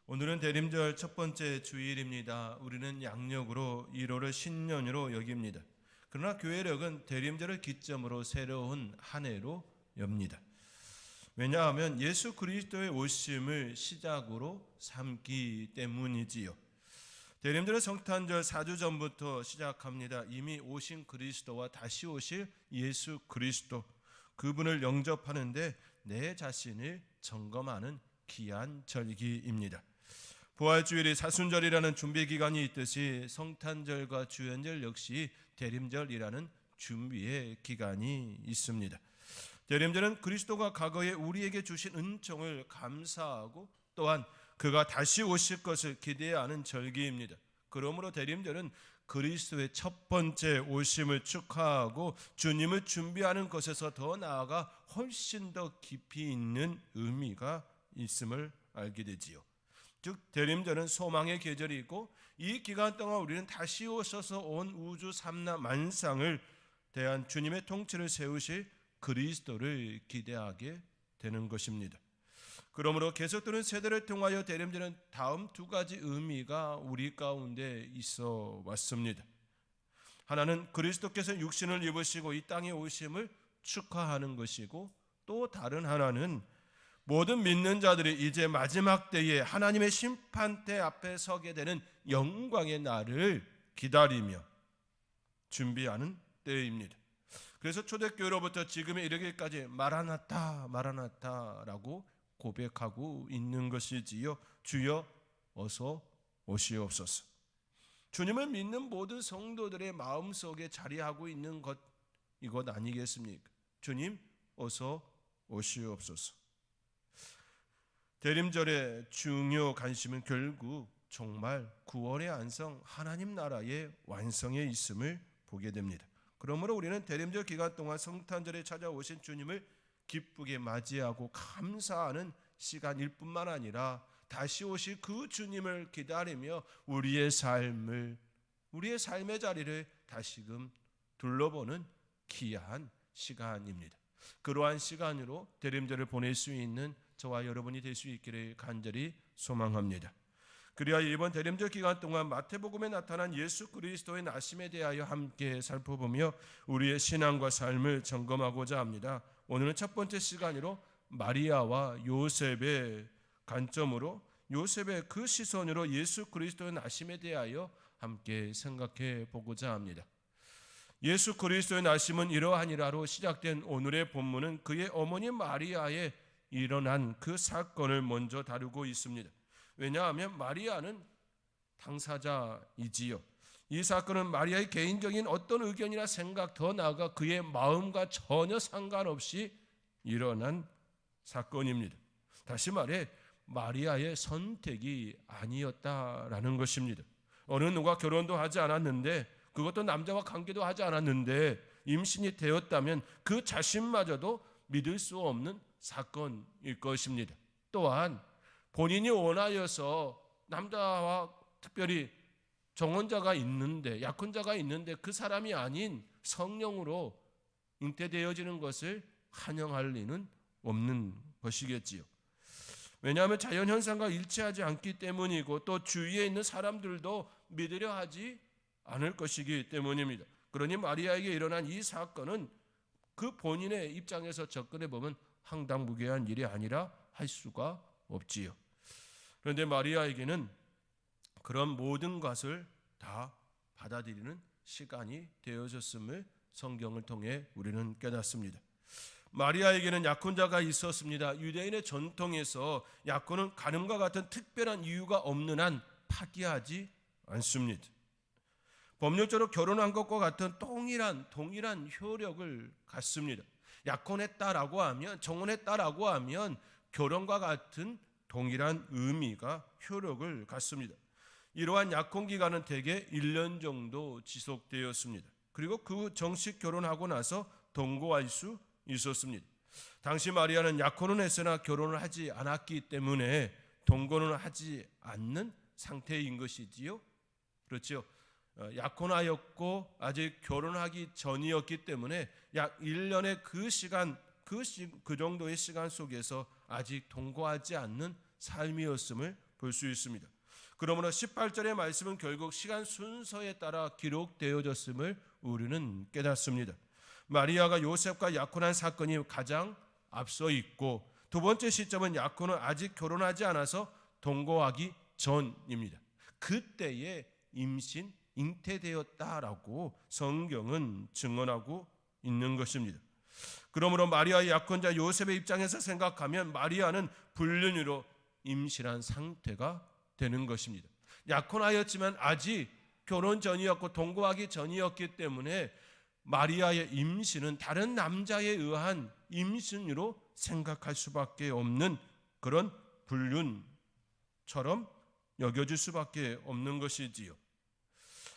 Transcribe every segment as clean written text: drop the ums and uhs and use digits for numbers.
오늘은 대림절 첫 번째 주일입니다. 우리는 양력으로 1월을 신년으로 여깁니다. 그러나 교회력은 대림절을 기점으로 새로운 한 해로 엽니다. 왜냐하면 예수 그리스도의 오심을 시작으로 삼기 때문이지요. 대림절은 성탄절 4주 전부터 시작합니다. 이미 오신 그리스도와 다시 오실 예수 그리스도, 그분을 영접하는데 내 자신을 점검하는 귀한 절기입니다. 부활주일이 사순절이라는 준비기간이 있듯이 성탄절과 주연절 역시 대림절이라는 준비의 기간이 있습니다. 대림절은 그리스도가 과거에 우리에게 주신 은총을 감사하고 또한 그가 다시 오실 것을 기대하는 절기입니다. 그러므로 대림절은 그리스도의 첫 번째 오심을 축하하고 주님을 준비하는 것에서 더 나아가 훨씬 더 깊이 있는 의미가 있음을 알게 되지요. 즉 대림절은 소망의 계절이고 이 기간 동안 우리는 다시 오셔서 온 우주 삼라 만상을 대한 주님의 통치를 세우실 그리스도를 기대하게 되는 것입니다. 그러므로 계속되는 세대를 통하여 대림절은 다음 두 가지 의미가 우리 가운데 있어 왔습니다. 하나는 그리스도께서 육신을 입으시고 이 땅에 오심을 축하하는 것이고, 또 다른 하나는 모든 믿는 자들이 이제 마지막 때에 하나님의 심판대 앞에 서게 되는 영광의 날을 기다리며 준비하는 때입니다. 그래서 초대교회로부터 지금에 이르기까지 마라나타 마라나타라고 고백하고 있는 것이지요. 주여 어서 오시옵소서. 주님을 믿는 모든 성도들의 마음속에 자리하고 있는 것, 이것 아니겠습니까? 주님 어서 오시옵소서. 대림절의 중요 관심은 결국 정말 구원의 안성 하나님 나라의 완성에 있음을 보게 됩니다. 그러므로 우리는 대림절 기간 동안 성탄절에 찾아오신 주님을 기쁘게 맞이하고 감사하는 시간일 뿐만 아니라 다시 오실 그 주님을 기다리며 우리의 삶의 자리를 다시금 둘러보는 귀한 시간입니다. 그러한 시간으로 대림절을 보낼 수 있는 저와 여러분이 될 수 있기를 간절히 소망합니다. 그리하여 이번 대림절 기간 동안 마태복음에 나타난 예수 그리스도의 나심에 대하여 함께 살펴보며 우리의 신앙과 삶을 점검하고자 합니다. 오늘은 첫 번째 시간으로 마리아와 요셉의 관점으로, 요셉의 그 시선으로 예수 그리스도의 나심에 대하여 함께 생각해 보고자 합니다. 예수 그리스도의 나심은 이러하니라로 시작된 오늘의 본문은 그의 어머니 마리아의 일어난 그 사건을 먼저 다루고 있습니다. 왜냐하면 마리아는 당사자이지요. 이 사건은 마리아의 개인적인 어떤 의견이나 생각, 더 나아가 그의 마음과 전혀 상관없이 일어난 사건입니다. 다시 말해 마리아의 선택이 아니었다라는 것입니다. 어느 누가 결혼도 하지 않았는데, 그것도 남자와 관계도 하지 않았는데 임신이 되었다면 그 자신마저도 믿을 수 없는 사건일 것입니다. 또한 본인이 원하여서 남자와 특별히 정혼자가 있는데, 약혼자가 있는데 그 사람이 아닌 성령으로 잉태되어지는 것을 환영할 리는 없는 것이겠지요. 왜냐하면 자연현상과 일치하지 않기 때문이고, 또 주위에 있는 사람들도 믿으려 하지 않을 것이기 때문입니다. 그러니 마리아에게 일어난 이 사건은 그 본인의 입장에서 접근해 보면 황당무계한 일이 아니라 할 수가 없지요. 그런데 마리아에게는 그런 모든 것을 다 받아들이는 시간이 되어졌음을 성경을 통해 우리는 깨닫습니다. 마리아에게는 약혼자가 있었습니다. 유대인의 전통에서 약혼은 간음과 같은 특별한 이유가 없는 한 파기하지 않습니다. 법률적으로 결혼한 것과 같은 동일한 효력을 갖습니다. 약혼했다라고 하면, 정혼했다라고 하면 결혼과 같은 동일한 의미가 효력을 갖습니다. 이러한 약혼 기간은 대개 1년 정도 지속되었습니다. 그리고 그 정식 결혼하고 나서 동거할 수 있었습니다. 당시 마리아는 약혼은 했으나 결혼을 하지 않았기 때문에 동거는 하지 않는 상태인 것이지요. 그렇죠. 약혼하였고 아직 결혼하기 전이었기 때문에 약 1년의 그 시간, 그 정도의 시간 속에서 아직 동거하지 않는 삶이었음을 볼 수 있습니다. 그러므로 18절의 말씀은 결국 시간 순서에 따라 기록되어졌음을 우리는 깨닫습니다. 마리아가 요셉과 약혼한 사건이 가장 앞서 있고, 두 번째 시점은 약혼은 아직 결혼하지 않아서 동거하기 전입니다. 그때에 임신, 잉태되었다라고 성경은 증언하고 있는 것입니다. 그러므로 마리아의 약혼자 요셉의 입장에서 생각하면 마리아는 불륜으로 임신한 상태가 되는 것입니다. 약혼하였지만 아직 결혼 전이었고 동거하기 전이었기 때문에 마리아의 임신은 다른 남자에 의한 임신으로 생각할 수밖에 없는 그런 불륜처럼 여겨질 수밖에 없는 것이지요.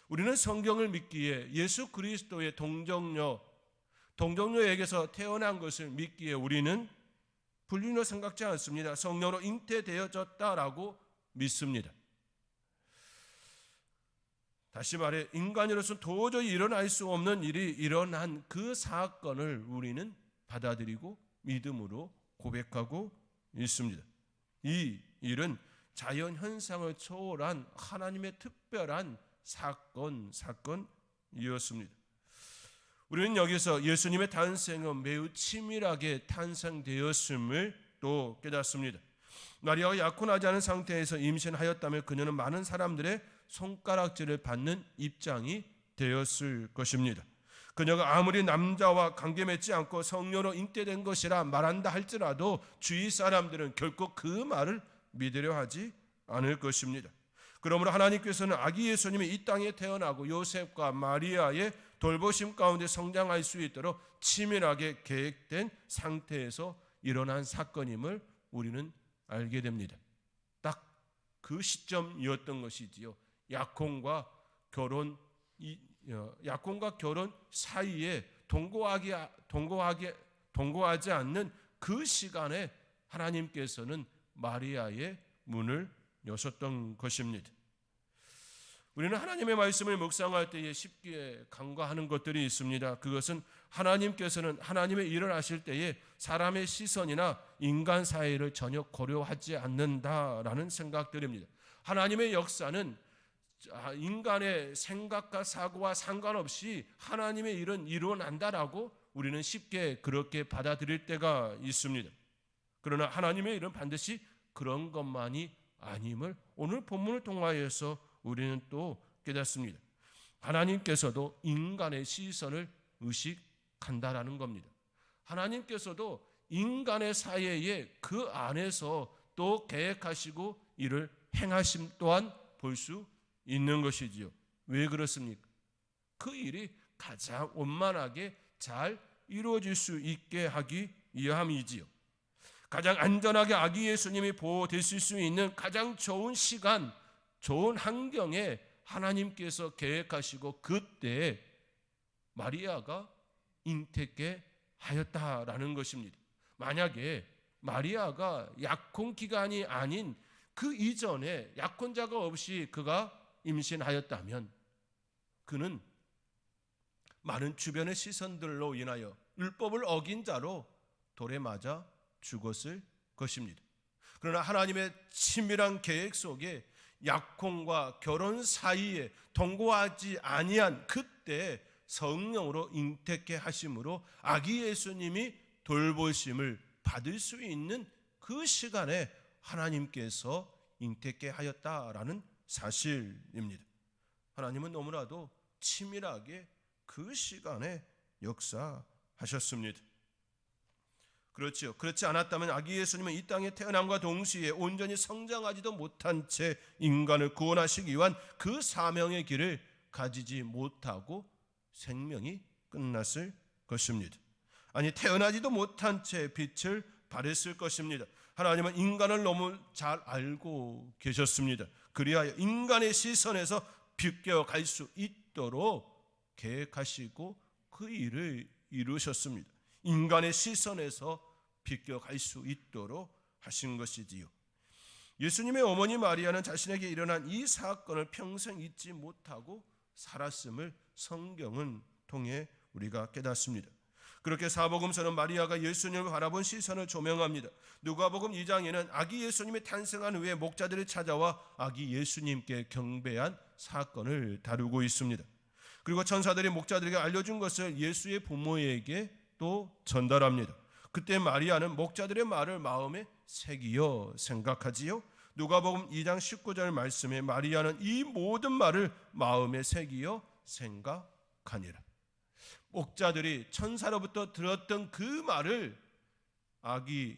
우리는 성경을 믿기에 예수 그리스도의 동정녀에게서 태어난 것을 믿기에 우리는 불륜으로 생각지 않습니다. 성령으로 잉태되어졌다라고 믿습니다. 다시 말해 인간으로서는 도저히 일어날 수 없는 일이 일어난 그 사건을 우리는 받아들이고 믿음으로 고백하고 있습니다. 이 일은 자연 현상을 초월한 하나님의 특별한 사건이었습니다. 우리는 여기서 예수님의 탄생은 매우 치밀하게 탄생되었음을 또 깨닫습니다. 마리아가 약혼하지 않은 상태에서 임신하였다면 그녀는 많은 사람들의 손가락질을 받는 입장이 되었을 것입니다. 그녀가 아무리 남자와 관계 맺지 않고 성녀로 잉태된 것이라 말한다 할지라도 주위 사람들은 결코 그 말을 믿으려 하지 않을 것입니다. 그러므로 하나님께서는 아기 예수님이 이 땅에 태어나고 요셉과 마리아의 돌보심 가운데 성장할 수 있도록 치밀하게 계획된 상태에서 일어난 사건임을 우리는 알게 됩니다. 딱 그 시점이었던 것이지요. 약혼과 결혼 사이에 동거하지 않는 그 시간에 하나님께서는 마리아의 문을 여셨던 것입니다. 우리는 하나님의 말씀을 묵상할 때에 쉽게 간과하는 것들이 있습니다. 그것은 하나님께서는 하나님의 일을 하실 때에 사람의 시선이나 인간 사이를 전혀 고려하지 않는다라는 생각들입니다. 하나님의 역사는 인간의 생각과 사고와 상관없이 하나님의 일은 이루어난다라고 우리는 쉽게 그렇게 받아들일 때가 있습니다. 그러나 하나님의 일은 반드시 그런 것만이 아님을 오늘 본문을 통하여서 우리는 또 깨닫습니다. 하나님께서도 인간의 시선을 의식한다라는 겁니다. 하나님께서도 인간의 사이에 그 안에서 또 계획하시고 이를 행하심 또한 볼 수 있는 것이지요. 왜 그렇습니까? 그 일이 가장 원만하게 잘 이루어질 수 있게 하기 위함이지요. 가장 안전하게 아기 예수님이 보호되실 수 있는 가장 좋은 시간, 좋은 환경에 하나님께서 계획하시고 그때 마리아가 잉태케 하였다라는 것입니다. 만약에 마리아가 약혼 기간이 아닌 그 이전에 약혼자가 없이 그가 임신하였다면 그는 많은 주변의 시선들로 인하여 율법을 어긴 자로 돌에 맞아 죽었을 것입니다. 그러나 하나님의 치밀한 계획 속에 약혼과 결혼 사이에 동거하지 아니한 그때 성령으로 잉태케 하심으로 아기 예수님이 돌보심을 받을 수 있는 그 시간에 하나님께서 잉태케 하였다라는 사실입니다. 하나님은 너무나도 치밀하게 그 시간에 역사하셨습니다. 그렇죠. 그렇지 않았다면 아기 예수님은 이 땅에 태어남과 동시에 온전히 성장하지도 못한 채 인간을 구원하시기 위한 그 사명의 길을 가지지 못하고 생명이 끝났을 것입니다. 아니 태어나지도 못한 채 빛을 발했을 것입니다. 하나님은 인간을 너무 잘 알고 계셨습니다. 그리하여 인간의 시선에서 비껴갈 수 있도록 계획하시고 그 일을 이루셨습니다. 인간의 시선에서 비껴갈 수 있도록 하신 것이지요. 예수님의 어머니 마리아는 자신에게 일어난 이 사건을 평생 잊지 못하고 살았음을 성경은 통해 우리가 깨닫습니다. 그렇게 사복음서는 마리아가 예수님을 바라본 시선을 조명합니다. 누가복음 2장에는 아기 예수님이 탄생한 후에 목자들이 찾아와 아기 예수님께 경배한 사건을 다루고 있습니다. 그리고 천사들이 목자들에게 알려준 것을 예수의 부모에게 또 전달합니다. 그때 마리아는 목자들의 말을 마음에 새기어 생각하지요. 누가복음 2장 19절 말씀에 마리아는 이 모든 말을 마음에 새기어 생각하니라. 목자들이 천사로부터 들었던 그 말을 아기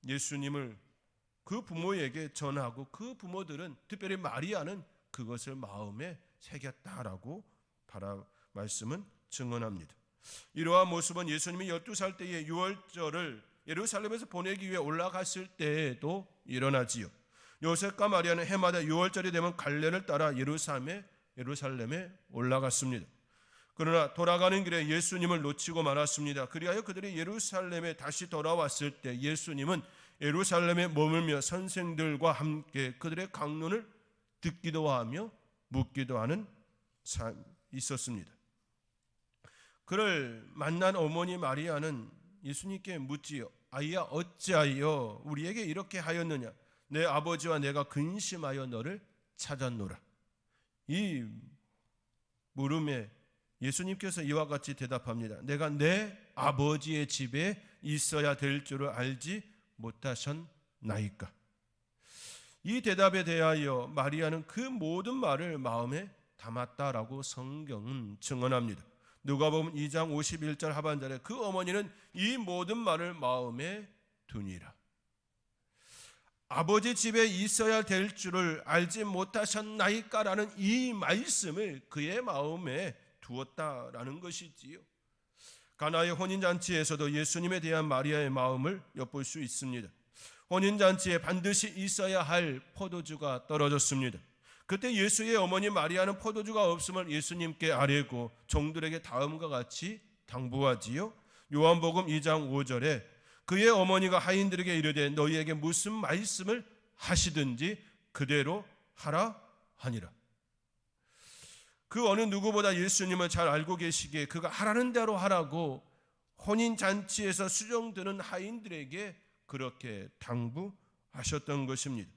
예수님을 그 부모에게 전하고 그 부모들은, 특별히 마리아는 그것을 마음에 새겼다라고 말씀은 증언합니다. 이러한 모습은 예수님이 12살 때의 유월절을 예루살렘에서 보내기 위해 올라갔을 때에도 일어나지요. 요셉과 마리아는 해마다 유월절이 되면 갈례를 따라 예루살렘에 올라갔습니다. 그러나 돌아가는 길에 예수님을 놓치고 말았습니다. 그리하여 그들이 예루살렘에 다시 돌아왔을 때 예수님은 예루살렘에 머물며 선생들과 함께 그들의 강론을 듣기도 하며 묻기도 하는 삶이 있었습니다. 그를 만난 어머니 마리아는 예수님께 묻지요. 아이야, 어찌하여 우리에게 이렇게 하였느냐? 내 아버지와 내가 근심하여 너를 찾았노라. 이 물음에 예수님께서 이와 같이 대답합니다. 내가 내 아버지의 집에 있어야 될 줄을 알지 못하셨나이까? 이 대답에 대하여 마리아는 그 모든 말을 마음에 담았다라고 성경은 증언합니다. 누가복음 2장 51절 하반절에 그 어머니는 이 모든 말을 마음에 두니라. 아버지 집에 있어야 될 줄을 알지 못하셨나이까라는 이 말씀을 그의 마음에 두었다라는 것이지요. 가나의 혼인잔치에서도 예수님에 대한 마리아의 마음을 엿볼 수 있습니다. 혼인잔치에 반드시 있어야 할 포도주가 떨어졌습니다. 그때 예수의 어머니 마리아는 포도주가 없음을 예수님께 아뢰고 종들에게 다음과 같이 당부하지요. 요한복음 2장 5절에 그의 어머니가 하인들에게 이르되 너희에게 무슨 말씀을 하시든지 그대로 하라 하니라. 그 어느 누구보다 예수님을 잘 알고 계시기에 그가 하라는 대로 하라고 혼인잔치에서 수종드는 하인들에게 그렇게 당부하셨던 것입니다.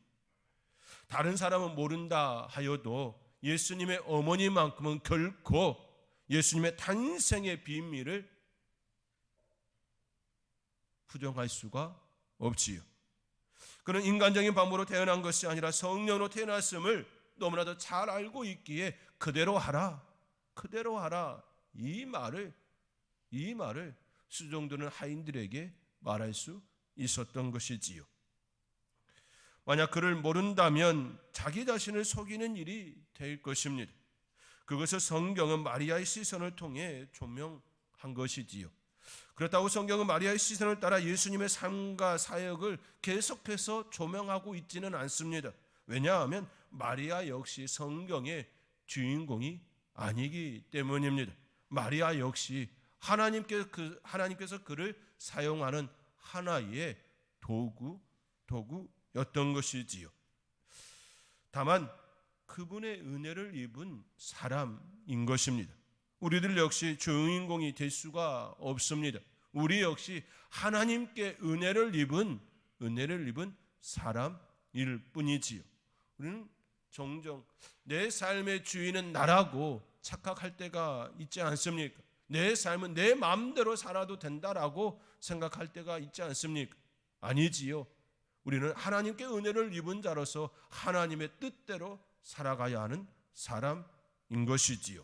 다른 사람은 모른다 하여도 예수님의 어머니만큼은 결코 예수님의 탄생의 비밀을 부정할 수가 없지요. 그는 인간적인 방법으로 태어난 것이 아니라 성령으로 태어났음을 너무나도 잘 알고 있기에 그대로 하라, 그대로 하라, 이 말을 수종드는 하인들에게 말할 수 있었던 것이지요. 만약 그를 모른다면 자기 자신을 속이는 일이 될 것입니다. 그것을 성경은 마리아의 시선을 통해 조명한 것이지요. 그렇다고 성경은 마리아의 시선을 따라 예수님의 삶과 사역을 계속해서 조명하고 있지는 않습니다. 왜냐하면 마리아 역시 성경의 주인공이 아니기 때문입니다. 마리아 역시 하나님께서 그를 사용하는 하나의 도구였던 것이지요. 다만 그분의 은혜를 입은 사람인 것입니다. 우리들 역시 주인공이 될 수가 없습니다. 우리 역시 하나님께 은혜를 입은 사람일 뿐이지요. 우리는 종종 내 삶의 주인은 나라고 착각할 때가 있지 않습니까? 내 삶은 내 마음대로 살아도 된다라고 생각할 때가 있지 않습니까? 아니지요. 우리는 하나님께 은혜를 입은 자로서 하나님의 뜻대로 살아가야 하는 사람인 것이지요.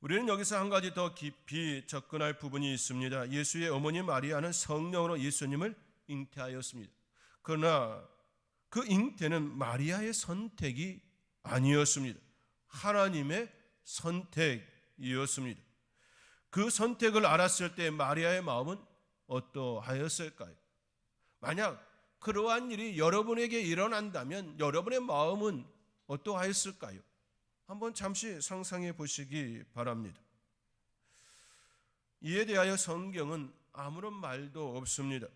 우리는 여기서 한 가지 더 깊이 접근할 부분이 있습니다. 예수의 어머니 마리아는 성령으로 예수님을 잉태하였습니다. 그러나 그 잉태는 마리아의 선택이 아니었습니다. 하나님의 선택이었습니다. 그 선택을 알았을 때 마리아의 마음은 어떠하였을까요? 만약 그러한 일이 여러분에게 일어난다면 여러분의 마음은 어떠하였을까요? 한번 잠시 상상해 보시기 바랍니다. 이에 대하여 성경은 아무런 말도 없습니다.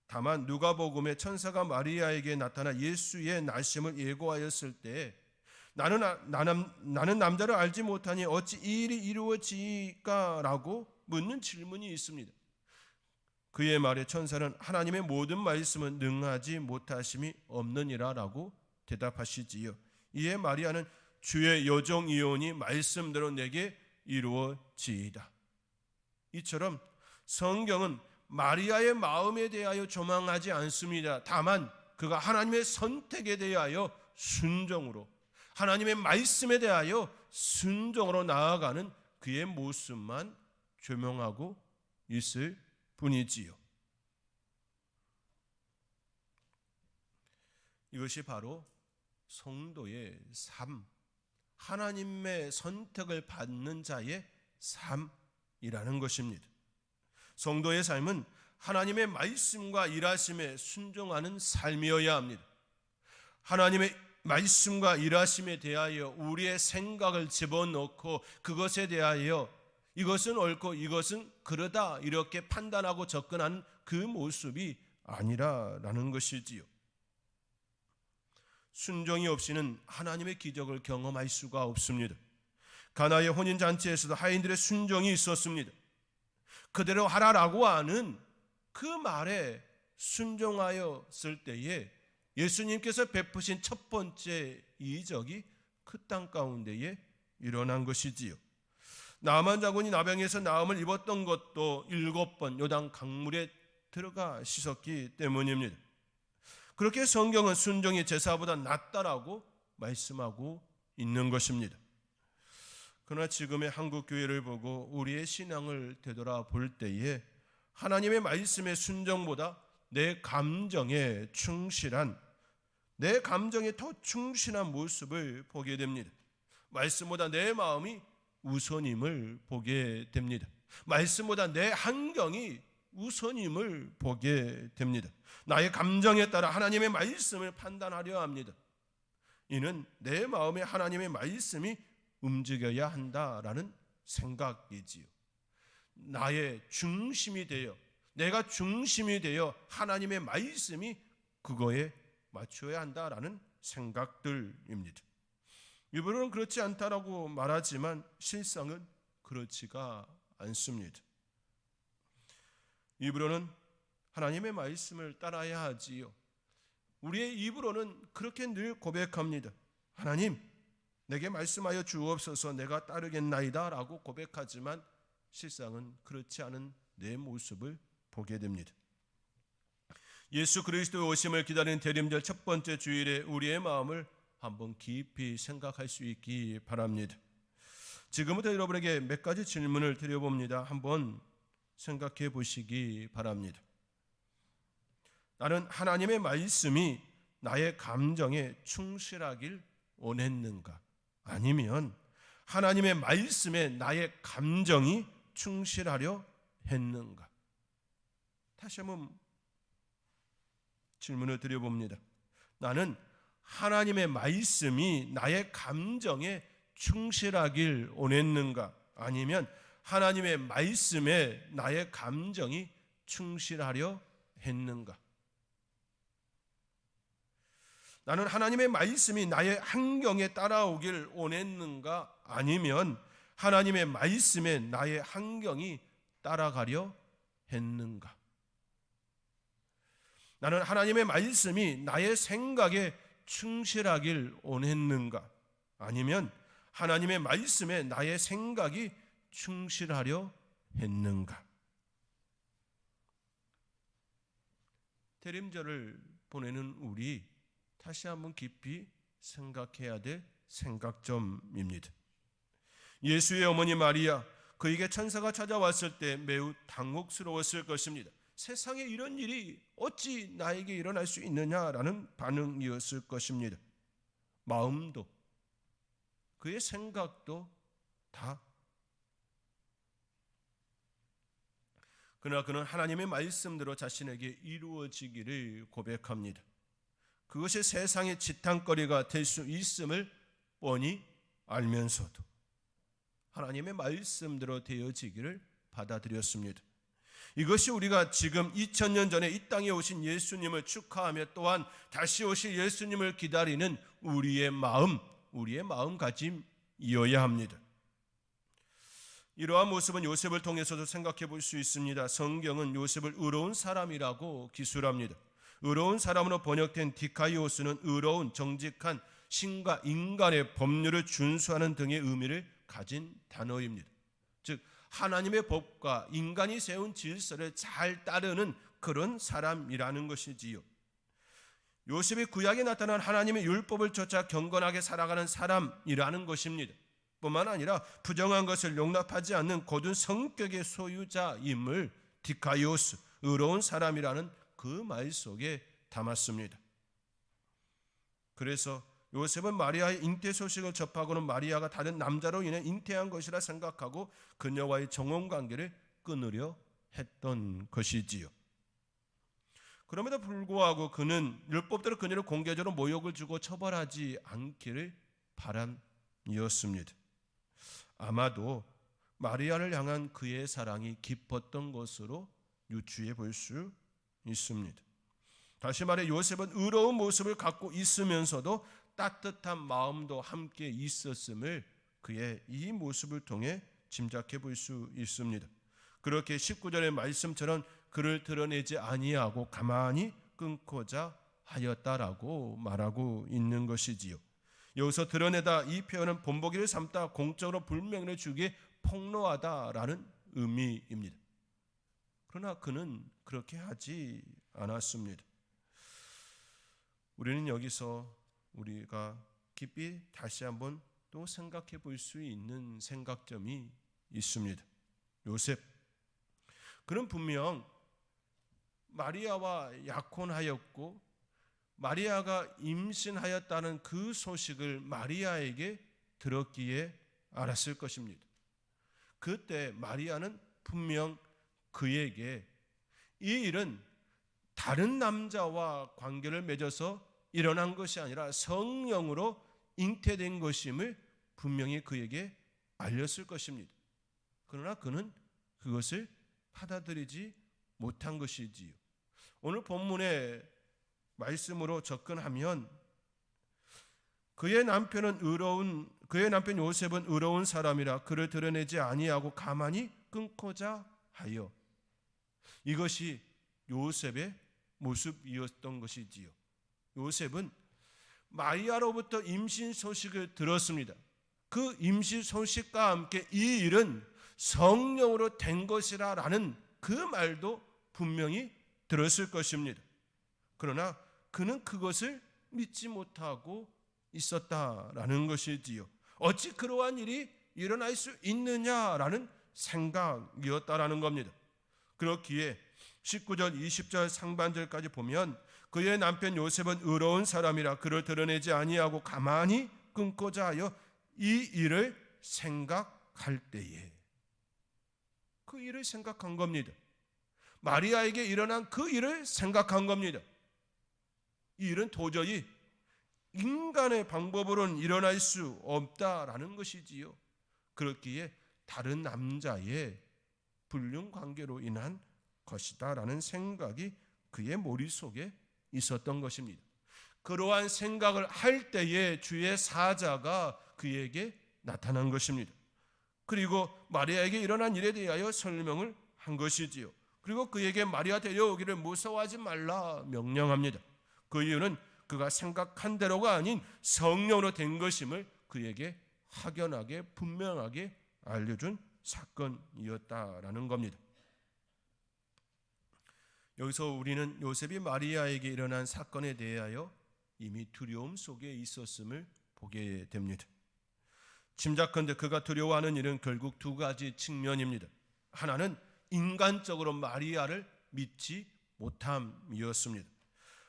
다만 누가복음에 천사가 마리아에게 나타나 예수의 나심을 예고하였을 때 나는 남자를 알지 못하니 어찌 이 일이 이루어지까라고 묻는 질문이 있습니다. 그의 말에 천사는 하나님의 모든 말씀은 능하지 못하심이 없느니라 라고 대답하시지요. 이에 마리아는 주의 여종이오니 말씀대로 내게 이루어지이다. 이처럼 성경은 마리아의 마음에 대하여 조망하지 않습니다. 다만 그가 하나님의 선택에 대하여 순종으로, 하나님의 말씀에 대하여 순종으로 나아가는 그의 모습만 조명하고 있을 뿐이지요. 이것이 바로 성도의 삶, 하나님의 선택을 받는 자의 삶이라는 것입니다. 성도의 삶은 하나님의 말씀과 일하심에 순종하는 삶이어야 합니다. 하나님의 말씀과 일하심에 대하여 우리의 생각을 집어넣고 그것에 대하여 이것은 옳고 이것은 그러다 이렇게 판단하고 접근하는 그 모습이 아니라라는 것이지요. 순종이 없이는 하나님의 기적을 경험할 수가 없습니다. 가나의 혼인잔치에서도 하인들의 순종이 있었습니다. 그대로 하라라고 하는 그 말에 순종하였을 때에 예수님께서 베푸신 첫 번째 이적이 그 땅 가운데에 일어난 것이지요. 나만 장군이 나병에서 나음을 입었던 것도 7번 요단 강물에 들어가 씻었기 때문입니다. 그렇게 성경은 순종이 제사보다 낫다라고 말씀하고 있는 것입니다. 그러나 지금의 한국 교회를 보고 우리의 신앙을 되돌아볼 때에 하나님의 말씀의 순종보다 내 감정에 충실한, 내 감정에 더 충실한 모습을 보게 됩니다. 말씀보다 내 마음이 우선임을 보게 됩니다. 말씀보다 내 환경이 우선임을 보게 됩니다. 나의 감정에 따라 하나님의 말씀을 판단하려 합니다. 이는 내 마음에 하나님의 말씀이 움직여야 한다라는 생각이지요. 나의 중심이 되어, 내가 중심이 되어 하나님의 말씀이 그거에 맞춰야 한다라는 생각들입니다. 일부러는 그렇지 않다라고 말하지만 실상은 그렇지가 않습니다. 입으로는 하나님의 말씀을 따라야 하지요. 우리의 입으로는 그렇게 늘 고백합니다. 하나님, 내게 말씀하여 주옵소서, 내가 따르겠나이다 라고 고백하지만 실상은 그렇지 않은 내 모습을 보게 됩니다. 예수 그리스도의 오심을 기다리는 대림절 첫 번째 주일에 우리의 마음을 한번 깊이 생각할 수 있기 바랍니다. 지금부터 여러분에게 몇 가지 질문을 드려봅니다. 한번 생각해 보시기 바랍니다. 나는 하나님의 말씀이 나의 감정에 충실하길 원했는가? 아니면 하나님의 말씀에 나의 감정이 충실하려 했는가? 다시 한번 질문을 드려봅니다. 나는 하나님의 말씀이 나의 감정에 충실하길 원했는가? 아니면 하나님의 말씀에 나의 감정이 충실하려 했는가? 나는 하나님의 말씀이 나의 환경에 따라오길 원했는가? 아니면 하나님의 말씀에 나의 환경이 따라가려 했는가? 나는 하나님의 말씀이 나의 생각에 충실하길 원했는가? 아니면 하나님의 말씀에 나의 생각이 충실하려 했는가? 대림절을 보내는 우리 다시 한번 깊이 생각해야 될 생각점입니다. 예수의 어머니 마리아, 그에게 천사가 찾아왔을 때 매우 당혹스러웠을 것입니다. 세상에 이런 일이 어찌 나에게 일어날 수 있느냐라는 반응이었을 것입니다. 마음도 그의 생각도 다. 그러나 그는 하나님의 말씀대로 자신에게 이루어지기를 고백합니다. 그것이 세상의 지탄거리가 될 수 있음을 뻔히 알면서도 하나님의 말씀대로 되어지기를 받아들였습니다. 이것이 우리가 지금 2000년 전에 이 땅에 오신 예수님을 축하하며 또한 다시 오실 예수님을 기다리는 우리의 마음가짐이어야 합니다. 이러한 모습은 요셉을 통해서도 생각해 볼 수 있습니다. 성경은 요셉을 의로운 사람이라고 기술합니다. 의로운 사람으로 번역된 디카이오스는 의로운, 정직한, 신과 인간의 법률을 준수하는 등의 의미를 가진 단어입니다. 즉 하나님의 법과 인간이 세운 질서를 잘 따르는 그런 사람이라는 것이지요. 요셉이 구약에 나타난 하나님의 율법을 쫓아 경건하게 살아가는 사람이라는 것입니다. 뿐만 아니라 부정한 것을 용납하지 않는 고든 성격의 소유자임을 디카이오스, 의로운 사람이라는 그 말 속에 담았습니다. 그래서 요셉은 마리아의 잉태 소식을 접하고는 마리아가 다른 남자로 인해 잉태한 것이라 생각하고 그녀와의 정혼관계를 끊으려 했던 것이지요. 그럼에도 불구하고 그는 율법대로 그녀를 공개적으로 모욕을 주고 처벌하지 않기를 바람이었습니다. 아마도 마리아를 향한 그의 사랑이 깊었던 것으로 유추해 볼 수 있습니다. 다시 말해 요셉은 의로운 모습을 갖고 있으면서도 따뜻한 마음도 함께 있었음을 그의 이 모습을 통해 짐작해 볼 수 있습니다. 그렇게 19절의 말씀처럼 그를 드러내지 아니하고 가만히 끊고자 하였다라고 말하고 있는 것이지요. 여기서 드러내다 이 표현은 본보기를 삼다 공적으로 불명예를 주기에 폭로하다라는 의미입니다. 그러나 그는 그렇게 하지 않았습니다. 우리는 여기서 우리가 깊이 다시 한번 또 생각해 볼 수 있는 생각점이 있습니다. 요셉, 그는 분명 마리아와 약혼하였고 마리아가 임신하였다는 그 소식을 마리아에게 들었기에 알았을 것입니다. 그때 마리아는 분명 그에게 이 일은 다른 남자와 관계를 맺어서 일어난 것이 아니라 성령으로 잉태된 것임을 분명히 그에게 알렸을 것입니다. 그러나 그는 그것을 받아들이지 못한 것이지요. 오늘 본문의 말씀으로 접근하면 그의 남편 요셉은 의로운 사람이라 그를 드러내지 아니하고 가만히 끊고자 하여, 이것이 요셉의 모습이었던 것이지요. 요셉은 마리아로부터 임신 소식을 들었습니다. 그 임신 소식과 함께 이 일은 성령으로 된 것이라는 그 말도 분명히 들었을 것입니다. 그러나 그는 그것을 믿지 못하고 있었다라는 것이지요. 어찌 그러한 일이 일어날 수 있느냐라는 생각이었다라는 겁니다. 그렇기에 19절 20절 상반절까지 보면 그의 남편 요셉은 의로운 사람이라 그를 드러내지 아니하고 가만히 끊고자 하여 이 일을 생각할 때에, 그 일을 생각한 겁니다. 마리아에게 일어난 그 일을 생각한 겁니다. 이 일은 도저히 인간의 방법으로는 일어날 수 없다라는 것이지요. 그렇기에 다른 남자의 불륜 관계로 인한 것이다라는 생각이 그의 머릿속에 있었던 것입니다. 그러한 생각을 할 때에 주의 사자가 그에게 나타난 것입니다. 그리고 마리아에게 일어난 일에 대하여 설명을 한 것이지요. 그리고 그에게 마리아 데려오기를 무서워하지 말라 명령합니다. 그 이유는 그가 생각한 대로가 아닌 성령으로 된 것임을 그에게 확연하게 분명하게 알려준 사건이었다라는 겁니다. 여기서 우리는 요셉이 마리아에게 일어난 사건에 대하여 이미 두려움 속에 있었음을 보게 됩니다. 짐작컨대 그가 두려워하는 일은 결국 두 가지 측면입니다. 하나는 인간적으로 마리아를 믿지 못함이었습니다.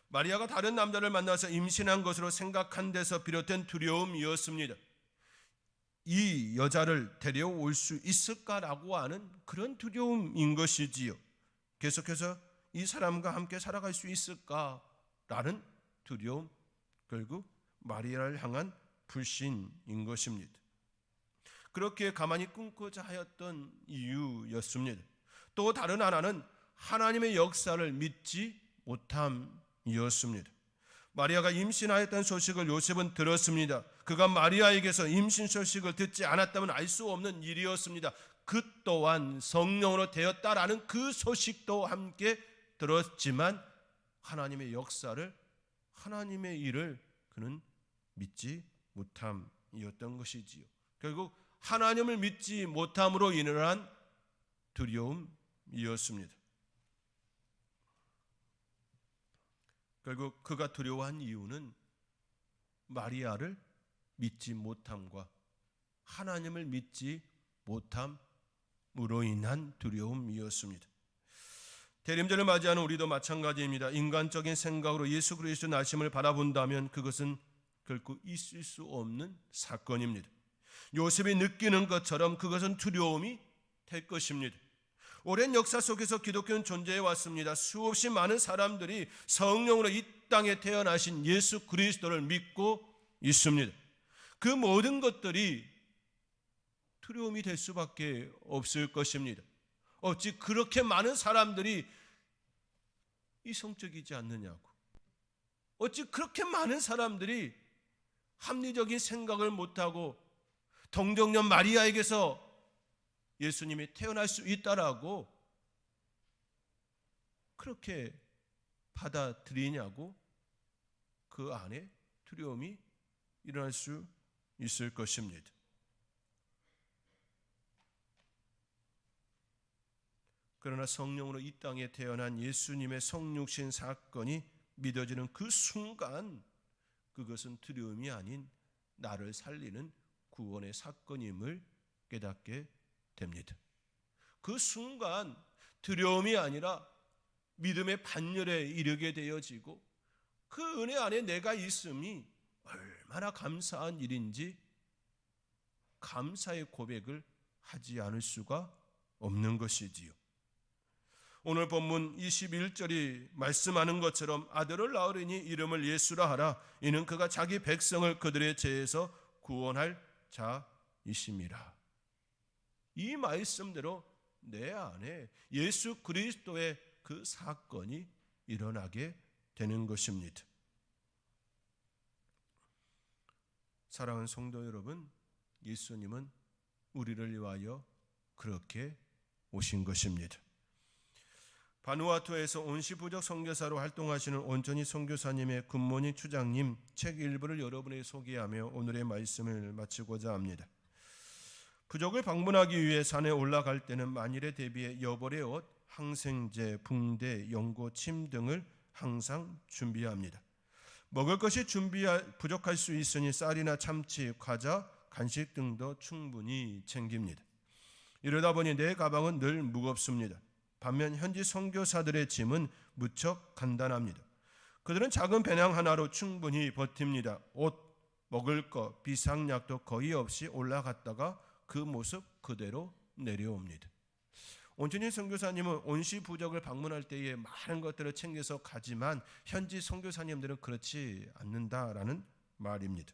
마리아가 다른 남자를 만나서 임신한 것으로 생각한 데서 비롯된 두려움이었습니다. 이 여자를 데려올 수 있을까라고 하는 그런 두려움인 것이지요. 계속해서 이 사람과 함께 살아갈 수 있을까라는 두려움, 결국 마리아를 향한 불신인 것입니다. 그렇게 가만히 끊고자 하였던 이유였습니다. 또 다른 하나는 하나님의 역사를 믿지 못함이었습니다. 마리아가 임신하였다는 소식을 요셉은 들었습니다. 그가 마리아에게서 임신 소식을 듣지 않았다면 알 수 없는 일이었습니다. 그 또한 성령으로 되었다라는 그 소식도 함께 들었지만 하나님의 역사를, 하나님의 일을 그는 믿지 못함이었던 것이지요. 결국 하나님을 믿지 못함으로 인한 두려움이었습니다. 결국 그가 두려워한 이유는 마리아를 믿지 못함과 하나님을 믿지 못함으로 인한 두려움이었습니다. 대림절을 맞이하는 우리도 마찬가지입니다. 인간적인 생각으로 예수 그리스도 나심을 바라본다면 그것은 결코 있을 수 없는 사건입니다. 요셉이 느끼는 것처럼 그것은 두려움이 될 것입니다. 오랜 역사 속에서 기독교는 존재해 왔습니다. 수없이 많은 사람들이 성령으로 이 땅에 태어나신 예수 그리스도를 믿고 있습니다. 그 모든 것들이 두려움이 될 수밖에 없을 것입니다. 어찌 그렇게 많은 사람들이 이성적이지 않느냐고, 어찌 그렇게 많은 사람들이 합리적인 생각을 못하고 동정녀 마리아에게서 예수님이 태어날 수 있다라고 그렇게 받아들이냐고, 그 안에 두려움이 일어날 수 있을 것입니다. 그러나 성령으로 이 땅에 태어난 예수님의 성육신 사건이 믿어지는 그 순간 그것은 두려움이 아닌 나를 살리는 구원의 사건임을 깨닫게 됩니다. 그 순간 두려움이 아니라 믿음의 반열에 이르게 되어지고 그 은혜 안에 내가 있음이 얼마나 감사한 일인지 감사의 고백을 하지 않을 수가 없는 것이지요. 오늘 본문 21절이 말씀하는 것처럼 아들을 낳으리니 이름을 예수라 하라. 이는 그가 자기 백성을 그들의 죄에서 구원할 자이심이라. 이 말씀대로 내 안에 예수 그리스도의 그 사건이 일어나게 되는 것입니다. 사랑하는 성도 여러분, 예수님은 우리를 위하여 그렇게 오신 것입니다. 바누아투에서 온시부적 선교사로 활동하시는 온전히 선교사님의 굿모닝 추장님 책 일부를 여러분에게 소개하며 오늘의 말씀을 마치고자 합니다. 부족을 방문하기 위해 산에 올라갈 때는 만일에 대비해 여벌의 옷, 항생제, 붕대, 연고, 침 등을 항상 준비합니다. 먹을 것이 부족할 수 있으니 쌀이나 참치, 과자, 간식 등도 충분히 챙깁니다. 이러다 보니 내 가방은 늘 무겁습니다. 반면 현지 선교사들의 짐은 무척 간단합니다. 그들은 작은 배낭 하나로 충분히 버팁니다. 옷, 먹을 것, 비상약도 거의 없이 올라갔다가 그 모습 그대로 내려옵니다. 온천희 선교사님은 온시 부족을 방문할 때에 많은 것들을 챙겨서 가지만 현지 선교사님들은 그렇지 않는다라는 말입니다.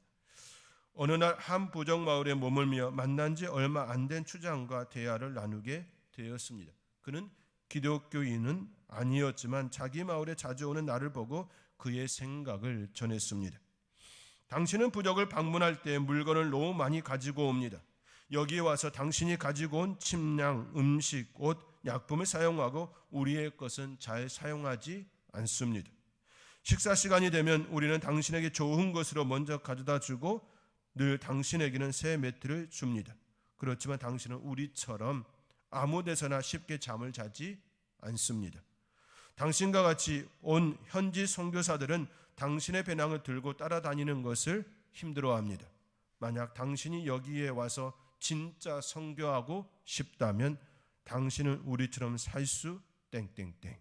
어느 날 한 부족 마을에 머물며 만난 지 얼마 안 된 추장과 대화를 나누게 되었습니다. 그는 기독교인은 아니었지만 자기 마을에 자주 오는 나를 보고 그의 생각을 전했습니다. 당신은 부족을 방문할 때 물건을 너무 많이 가지고 옵니다. 여기에 와서 당신이 가지고 온 침량, 음식, 옷, 약품을 사용하고 우리의 것은 잘 사용하지 않습니다. 식사 시간이 되면 우리는 당신에게 좋은 것으로 먼저 가져다 주고 늘 당신에게는 새 매트를 줍니다. 그렇지만 당신은 우리처럼 아무 데서나 쉽게 잠을 자지 않습니다. 당신과 같이 온 현지 선교사들은 당신의 배낭을 들고 따라다니는 것을 힘들어합니다. 만약 당신이 여기에 와서 진짜 선교하고 싶다면 당신은 우리처럼 살 수 땡땡땡.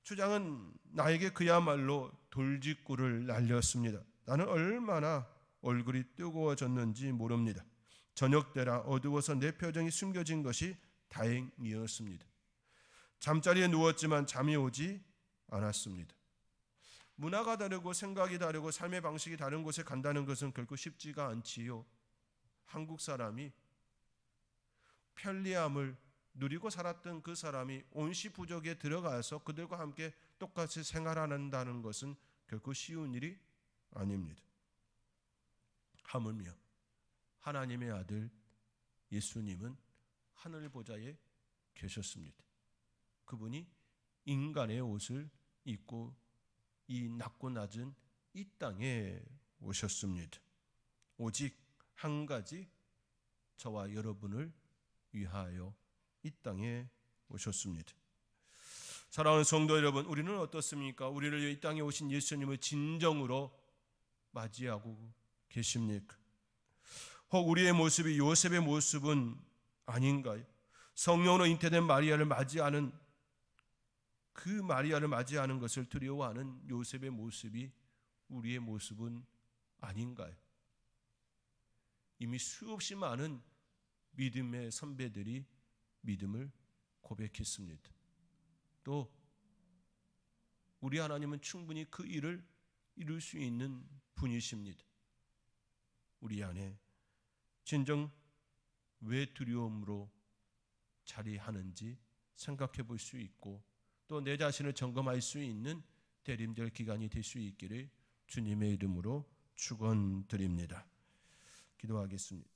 추장은 나에게 그야말로 돌직구를 날렸습니다. 나는 얼마나 얼굴이 뜨거워졌는지 모릅니다. 저녁 때라 어두워서 내 표정이 숨겨진 것이 다행이었습니다. 잠자리에 누웠지만 잠이 오지 않았습니다. 문화가 다르고 생각이 다르고 삶의 방식이 다른 곳에 간다는 것은 결코 쉽지가 않지요. 한국 사람이 편리함을 누리고 살았던 그 사람이 온시 부족에 들어가서 그들과 함께 똑같이 생활한다는 것은 결코 쉬운 일이 아닙니다. 하물며 하나님의 아들 예수님은 하늘 보좌에 계셨습니다. 그분이 인간의 옷을 입고 이 낮고 낮은 이 땅에 오셨습니다. 오직 한 가지, 저와 여러분을 위하여 이 땅에 오셨습니다. 사랑하는 성도 여러분, 우리는 어떻습니까? 우리를 이 땅에 오신 예수님을 진정으로 맞이하고 계십니까? 혹 우리의 모습이 요셉의 모습은 아닌가요? 성령으로 잉태된 마리아를 맞이하는, 그 마리아를 맞이하는 것을 두려워하는 요셉의 모습이 우리의 모습은 아닌가요? 이미 수없이 많은 믿음의 선배들이 믿음을 고백했습니다. 또 우리 하나님은 충분히 그 일을 이룰 수 있는 분이십니다. 우리 안에 진정 왜 두려움으로 자리하는지 생각해 볼 수 있고, 또 내 자신을 점검할 수 있는 대림절 기간이 될 수 있기를 주님의 이름으로 축원드립니다. 기도하겠습니다.